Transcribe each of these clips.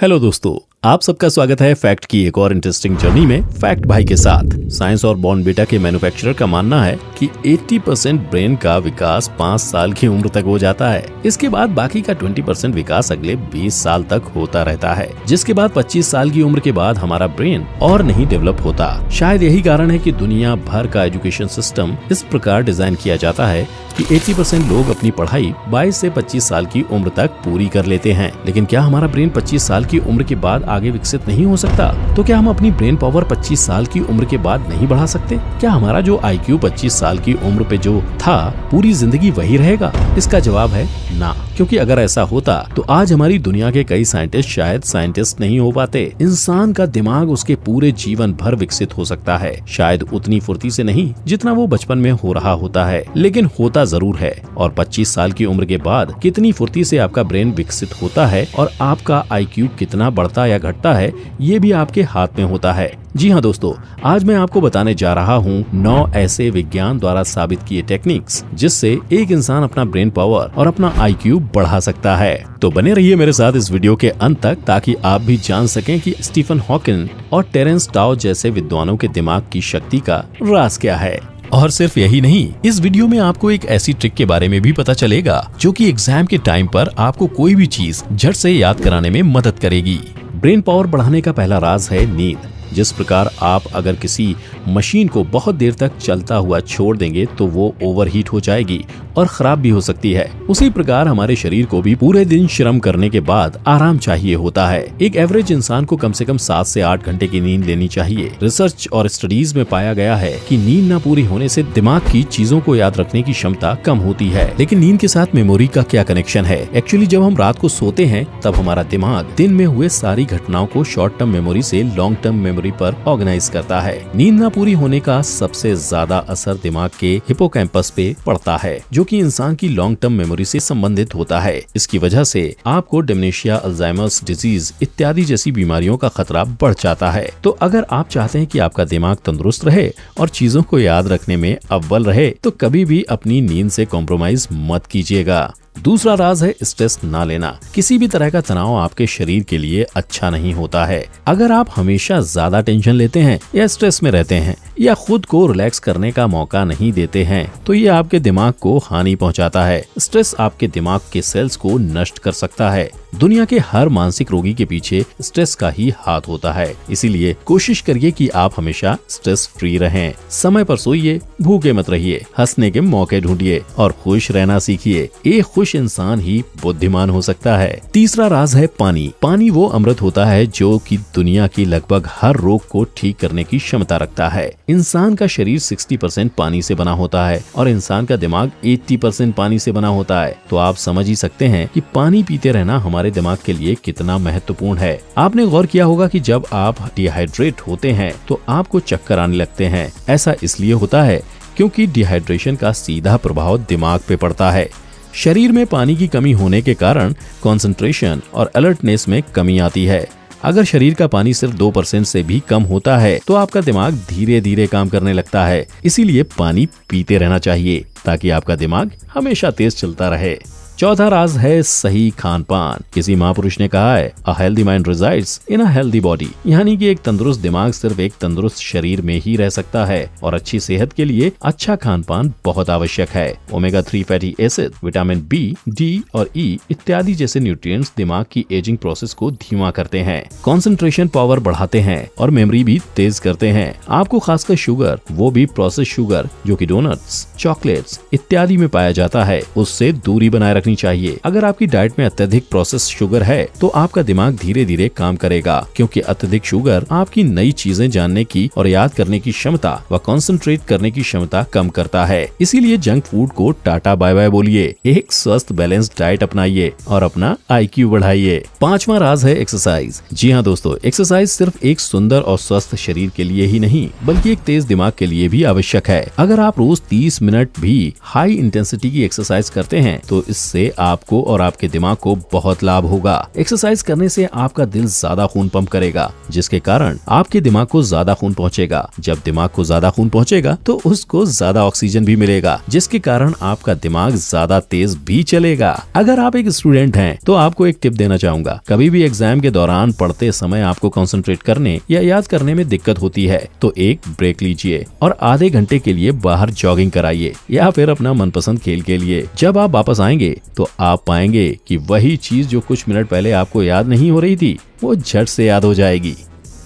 Hello दोस्तों, आप सबका स्वागत है फैक्ट की एक और इंटरेस्टिंग जर्नी में फैक्ट भाई के साथ। साइंस और बॉर्नविटा के मैन्युफैक्चरर का मानना है कि 80% ब्रेन का विकास 5 साल की उम्र तक हो जाता है। इसके बाद बाकी का 20% विकास अगले 20 साल तक होता रहता है, जिसके बाद 25 साल की उम्र के बाद हमारा ब्रेन और नहीं डेवलप होता। शायद यही कारण है कि दुनिया भर का एजुकेशन सिस्टम इस प्रकार डिजाइन किया जाता है कि 80% लोग अपनी पढ़ाई 22 से 25 साल की उम्र तक पूरी कर लेते हैं। लेकिन क्या हमारा ब्रेन 25 साल की उम्र के बाद आगे विकसित नहीं हो सकता? तो क्या हम अपनी ब्रेन पावर 25 साल की उम्र के बाद नहीं बढ़ा सकते? क्या हमारा जो IQ 25 साल की उम्र पे जो था पूरी जिंदगी वही रहेगा? इसका जवाब है ना, क्योंकि अगर ऐसा होता तो आज हमारी दुनिया के कई साइंटिस्ट शायद साइंटिस्ट नहीं हो पाते। इंसान का दिमाग उसके पूरे जीवन भर विकसित हो सकता है, शायद उतनी फुर्ती से नहीं जितना वो बचपन में हो रहा होता है, लेकिन होता जरूर है। और 25 साल की उम्र के बाद कितनी फुर्ती से आपका ब्रेन विकसित होता है और आपका IQ कितना बढ़ता या घटता है, ये भी आपके हाथ में होता है। जी हाँ दोस्तों, आज मैं आपको बताने जा रहा हूँ 9 ऐसे विज्ञान द्वारा साबित किए टेक्निक्स जिससे एक इंसान अपना ब्रेन पावर और अपना IQ बढ़ा सकता है। तो बने रहिए मेरे साथ इस वीडियो के अंत तक, ताकि आप भी जान सकें कि स्टीफन हॉकिंग और टेरेंस टाउ जैसे विद्वानों के दिमाग की शक्ति का राज क्या है। और सिर्फ यही नहीं, इस वीडियो में आपको एक ऐसी ट्रिक के बारे में भी पता चलेगा जो कि एग्जाम के टाइम पर आपको कोई भी चीज झट से याद कराने में मदद करेगी। ब्रेन पावर बढ़ाने का पहला राज है नींद। जिस प्रकार आप अगर किसी मशीन को बहुत देर तक चलता हुआ छोड़ देंगे तो वो ओवरहीट हो जाएगी और खराब भी हो सकती है, उसी प्रकार हमारे शरीर को भी पूरे दिन श्रम करने के बाद आराम चाहिए होता है। एक एवरेज इंसान को कम से कम 7 से 8 घंटे की नींद लेनी चाहिए। रिसर्च और स्टडीज में पाया गया है कि नींद न पूरी होने से दिमाग की चीजों को याद रखने की क्षमता कम होती है। लेकिन नींद के साथ मेमोरी का क्या कनेक्शन है? एक्चुअली जब हम रात को सोते हैं तब हमारा दिमाग दिन में हुए सारी घटनाओं को शॉर्ट टर्म मेमोरी से लॉन्ग टर्म मेमोरी पर ऑर्गेनाइज करता है। नींद न पूरी होने का सबसे ज्यादा असर दिमाग के हिपोकैम्पस पे पड़ता है, जो कि इंसान की लॉन्ग टर्म मेमोरी से संबंधित होता है। इसकी वजह से आपको डिमेंशिया, अल्जाइमर्स डिजीज इत्यादि जैसी बीमारियों का खतरा बढ़ जाता है। तो अगर आप चाहते हैं कि आपका दिमाग तंदुरुस्त रहे और चीजों को याद रखने में अव्वल रहे, तो कभी भी अपनी नींद से कॉम्प्रोमाइज मत कीजिएगा। दूसरा राज है स्ट्रेस ना लेना। किसी भी तरह का तनाव आपके शरीर के लिए अच्छा नहीं होता है। अगर आप हमेशा ज्यादा टेंशन लेते हैं या स्ट्रेस में रहते हैं या खुद को रिलैक्स करने का मौका नहीं देते हैं, तो ये आपके दिमाग को हानि पहुंचाता है। स्ट्रेस आपके दिमाग के सेल्स को नष्ट कर सकता है। दुनिया के हर मानसिक रोगी के पीछे स्ट्रेस का ही हाथ होता है। इसीलिए कोशिश करिए कि आप हमेशा स्ट्रेस फ्री रहें। समय पर सोइए, भूखे मत रहिए, हंसने के मौके ढूंढिए और खुश रहना सीखिए। एक खुश इंसान ही बुद्धिमान हो सकता है। तीसरा राज है पानी। पानी वो अमृत होता है जो कि दुनिया की लगभग हर रोग को ठीक करने की क्षमता रखता है। इंसान का शरीर 60% पानी से बना होता है और इंसान का दिमाग 80% पानी से बना होता है। तो आप समझ ही सकते हैं कि पानी पीते रहना हमारे दिमाग के लिए कितना महत्वपूर्ण है। आपने गौर किया होगा कि जब आप डिहाइड्रेट होते हैं तो आपको चक्कर आने लगते हैं। ऐसा इसलिए होता है क्योंकि डिहाइड्रेशन का सीधा प्रभाव दिमाग पे पड़ता है। शरीर में पानी की कमी होने के कारण कंसंट्रेशन और अलर्टनेस में कमी आती है। अगर शरीर का पानी सिर्फ 2% से भी कम होता है तो आपका दिमाग धीरे धीरे काम करने लगता है। इसीलिए पानी पीते रहना चाहिए ताकि आपका दिमाग हमेशा तेज चलता रहे। चौथा राज है सही खान पान। किसी महापुरुष ने कहा है, a healthy mind resides in a healthy body, यानी कि एक तंदुरुस्त दिमाग सिर्फ एक तंदुरुस्त शरीर में ही रह सकता है। और अच्छी सेहत के लिए अच्छा खान पान बहुत आवश्यक है। Omega 3 fatty acid, vitamin B, D और E इत्यादि जैसे न्यूट्रिएंट्स दिमाग की एजिंग प्रोसेस को धीमा करते हैं, कंसंट्रेशन पावर बढ़ाते हैं और मेमोरी भी तेज करते हैं। आपको खासकर शुगर, वो भी प्रोसेस शुगर जो कि डोनट्स, चॉकलेट्स इत्यादि में पाया जाता है, उससे दूरी बनाए रखनी चाहिए। अगर आपकी डाइट में अत्यधिक प्रोसेस शुगर है तो आपका दिमाग धीरे धीरे काम करेगा, क्योंकि अत्यधिक शुगर आपकी नई चीजें जानने की और याद करने की क्षमता व कंसंट्रेट करने की क्षमता कम करता है। इसीलिए जंक फूड को टाटा बाय बाय बोलिए, एक स्वस्थ बैलेंस डाइट अपनाइए और अपना IQ बढ़ाइए। पांचवा राज है एक्सरसाइज। जी हाँ दोस्तों, एक्सरसाइज सिर्फ एक सुंदर और स्वस्थ शरीर के लिए ही नहीं बल्कि एक तेज दिमाग के लिए भी आवश्यक है। अगर आप रोज 30 मिनट भी हाई इंटेंसिटी की एक्सरसाइज करते हैं तो इससे से आपको और आपके दिमाग को बहुत लाभ होगा। एक्सरसाइज करने से आपका दिल ज्यादा खून पंप करेगा, जिसके कारण आपके दिमाग को ज्यादा खून पहुंचेगा। जब दिमाग को ज्यादा खून पहुंचेगा तो उसको ज्यादा ऑक्सीजन भी मिलेगा, जिसके कारण आपका दिमाग ज्यादा तेज भी चलेगा। अगर आप एक स्टूडेंट हैं तो आपको एक टिप देना चाहूंगा। कभी भी एग्जाम के दौरान पढ़ते समय आपको कंसंट्रेट करने या याद करने में दिक्कत होती है तो एक ब्रेक लीजिए और आधे घंटे के लिए बाहर जॉगिंग कराइए या फिर अपना मनपसंद खेल के लिए। जब आप वापस आएंगे तो आप पाएंगे कि वही चीज जो कुछ मिनट पहले आपको याद नहीं हो रही थी वो झट से याद हो जाएगी।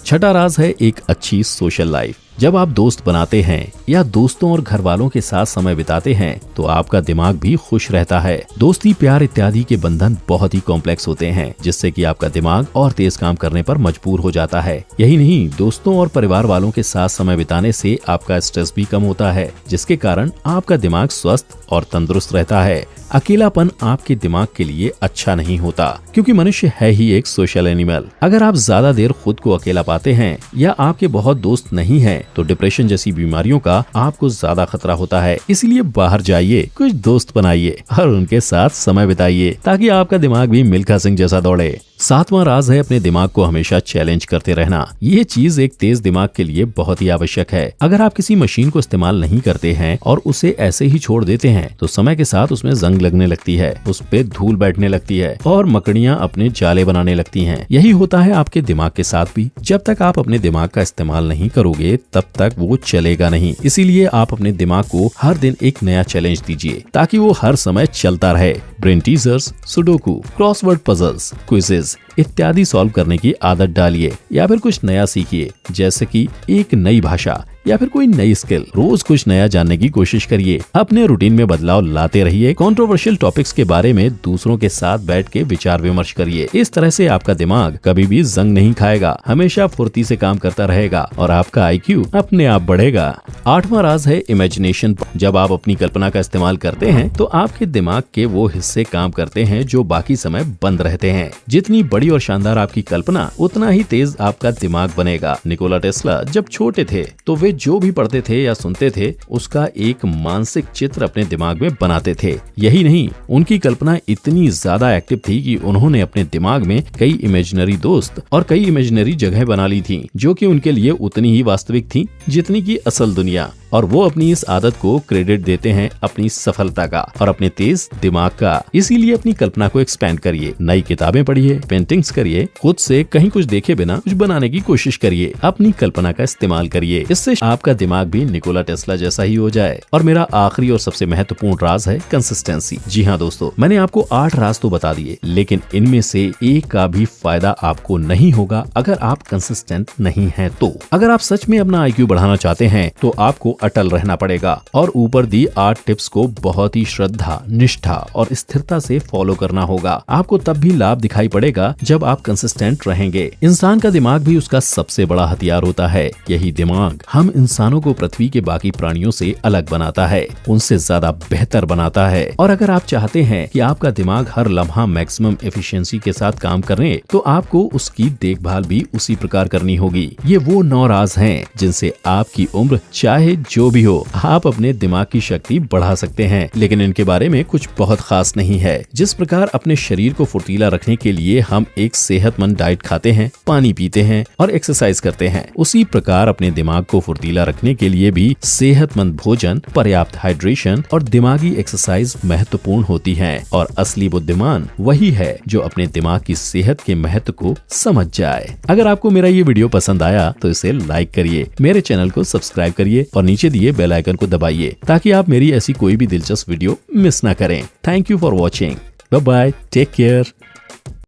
छठा राज है एक अच्छी सोशल लाइफ। जब आप दोस्त बनाते हैं या दोस्तों और घर वालों के साथ समय बिताते हैं तो आपका दिमाग भी खुश रहता है। दोस्ती, प्यार इत्यादि के बंधन बहुत ही कॉम्प्लेक्स होते हैं, जिससे कि आपका दिमाग और तेज काम करने पर मजबूर हो जाता है। यही नहीं, दोस्तों और परिवार वालों के साथ समय बिताने से आपका स्ट्रेस भी कम होता है, जिसके कारण आपका दिमाग स्वस्थ और तंदुरुस्त रहता है। अकेलापन आपके दिमाग के लिए अच्छा नहीं होता, क्योंकि मनुष्य है ही एक सोशल एनिमल। अगर आप ज्यादा देर खुद को अकेला पाते हैं या आपके बहुत दोस्त नहीं हैं, तो डिप्रेशन जैसी बीमारियों का आपको ज्यादा खतरा होता है। इसीलिए बाहर जाइए, कुछ दोस्त बनाइए और उनके साथ समय बिताइए, ताकि आपका दिमाग भी मिल्खा सिंह जैसा दौड़े। सातवां राज है अपने दिमाग को हमेशा चैलेंज करते रहना। ये चीज एक तेज दिमाग के लिए बहुत ही आवश्यक है। अगर आप किसी मशीन को इस्तेमाल नहीं करते हैं और उसे ऐसे ही छोड़ देते हैं तो समय के साथ उसमें जंग लगने लगती है, उस पे धूल बैठने लगती है और मकड़ियां अपने जाले बनाने लगती हैं। यही होता है आपके दिमाग के साथ भी। जब तक आप अपने दिमाग का इस्तेमाल नहीं करोगे तब तक वो चलेगा नहीं। इसीलिए आप अपने दिमाग को हर दिन एक नया चैलेंज दीजिए, ताकि वो हर समय चलता रहे। Brain teasers, sudoku, crossword puzzles, quizzes इत्यादि सॉल्व करने की आदत डालिए या फिर कुछ नया सीखिए, जैसे कि एक नई भाषा या फिर कोई नई स्किल। रोज कुछ नया जानने की कोशिश करिए। अपने रूटीन में बदलाव लाते रहिए। कंट्रोवर्शियल टॉपिक्स के बारे में दूसरों के साथ बैठ के विचार विमर्श करिए। इस तरह से आपका दिमाग कभी भी जंग नहीं खाएगा, हमेशा फुर्ती से काम करता रहेगा और आपका IQ अपने आप बढ़ेगा। आठवां राज है इमेजिनेशन। जब आप अपनी कल्पना का इस्तेमाल करते हैं तो आपके दिमाग के वो हिस्से काम करते हैं जो बाकी समय बंद रहते हैं। जितनी बड़ी और शानदार आपकी कल्पना, उतना ही तेज आपका दिमाग बनेगा। निकोला टेस्ला जब छोटे थे तो वे जो भी पढ़ते थे या सुनते थे उसका एक मानसिक चित्र अपने दिमाग में बनाते थे। यही नहीं, उनकी कल्पना इतनी ज्यादा एक्टिव थी कि उन्होंने अपने दिमाग में कई इमेजिनरी दोस्त और कई इमेजिनरी जगह बना ली थी, जो कि उनके लिए उतनी ही वास्तविक थी जितनी की असल दुनिया। और वो अपनी इस आदत को क्रेडिट देते हैं अपनी सफलता का और अपने तेज दिमाग का। इसीलिए अपनी कल्पना को एक्सपेंड करिए, नई किताबें पढ़िए, पेंटिंग्स करिए, खुद से कहीं कुछ देखे बिना कुछ बनाने की कोशिश करिए, अपनी कल्पना का इस्तेमाल करिए। इससे आपका दिमाग भी निकोला टेस्ला जैसा ही हो जाए। और मेरा आखिरी और सबसे महत्वपूर्ण राज है कंसिस्टेंसी। जी हाँ दोस्तों, मैंने आपको 8 राज तो बता दिए, लेकिन इनमें से एक का भी फायदा आपको नहीं होगा अगर आप कंसिस्टेंट नहीं हैं। तो अगर आप सच में अपना IQ बढ़ाना चाहते हैं तो आपको अटल रहना पड़ेगा और ऊपर दी 8 टिप्स को बहुत ही श्रद्धा, निष्ठा और स्थिरता से फॉलो करना होगा। आपको तब भी लाभ दिखाई पड़ेगा जब आप कंसिस्टेंट रहेंगे। इंसान का दिमाग भी उसका सबसे बड़ा हथियार होता है। यही दिमाग हम इंसानों को पृथ्वी के बाकी प्राणियों से अलग बनाता है, उनसे ज्यादा बेहतर बनाता है। और अगर आप चाहते हैं कि आपका दिमाग हर लम्हा मैक्सिमम एफिशिएंसी के साथ काम करे, तो आपको उसकी देखभाल भी उसी प्रकार करनी होगी। ये वो 9 राज हैं जिनसे आपकी उम्र चाहे जो भी हो, आप अपने दिमाग की शक्ति बढ़ा सकते हैं। लेकिन इनके बारे में कुछ बहुत खास नहीं है। जिस प्रकार अपने शरीर को फुर्तीला रखने के लिए हम एक सेहतमंद डाइट खाते हैं, पानी पीते हैं और एक्सरसाइज करते हैं, उसी प्रकार अपने दिमाग को फुर्तीला रखने के लिए भी सेहतमंद भोजन, पर्याप्त हाइड्रेशन और दिमागी एक्सरसाइज महत्वपूर्ण होती है। और असली बुद्धिमान वही है जो अपने दिमाग की सेहत के महत्व को समझ जाए। अगर आपको मेरा ये वीडियो पसंद आया तो इसे लाइक करिए, मेरे चैनल को सब्सक्राइब करिए और नीचे दिए बेल आइकन को दबाइए, ताकि आप मेरी ऐसी कोई भी दिलचस्प वीडियो मिस ना करें। Thank you for watching. Bye bye, take care.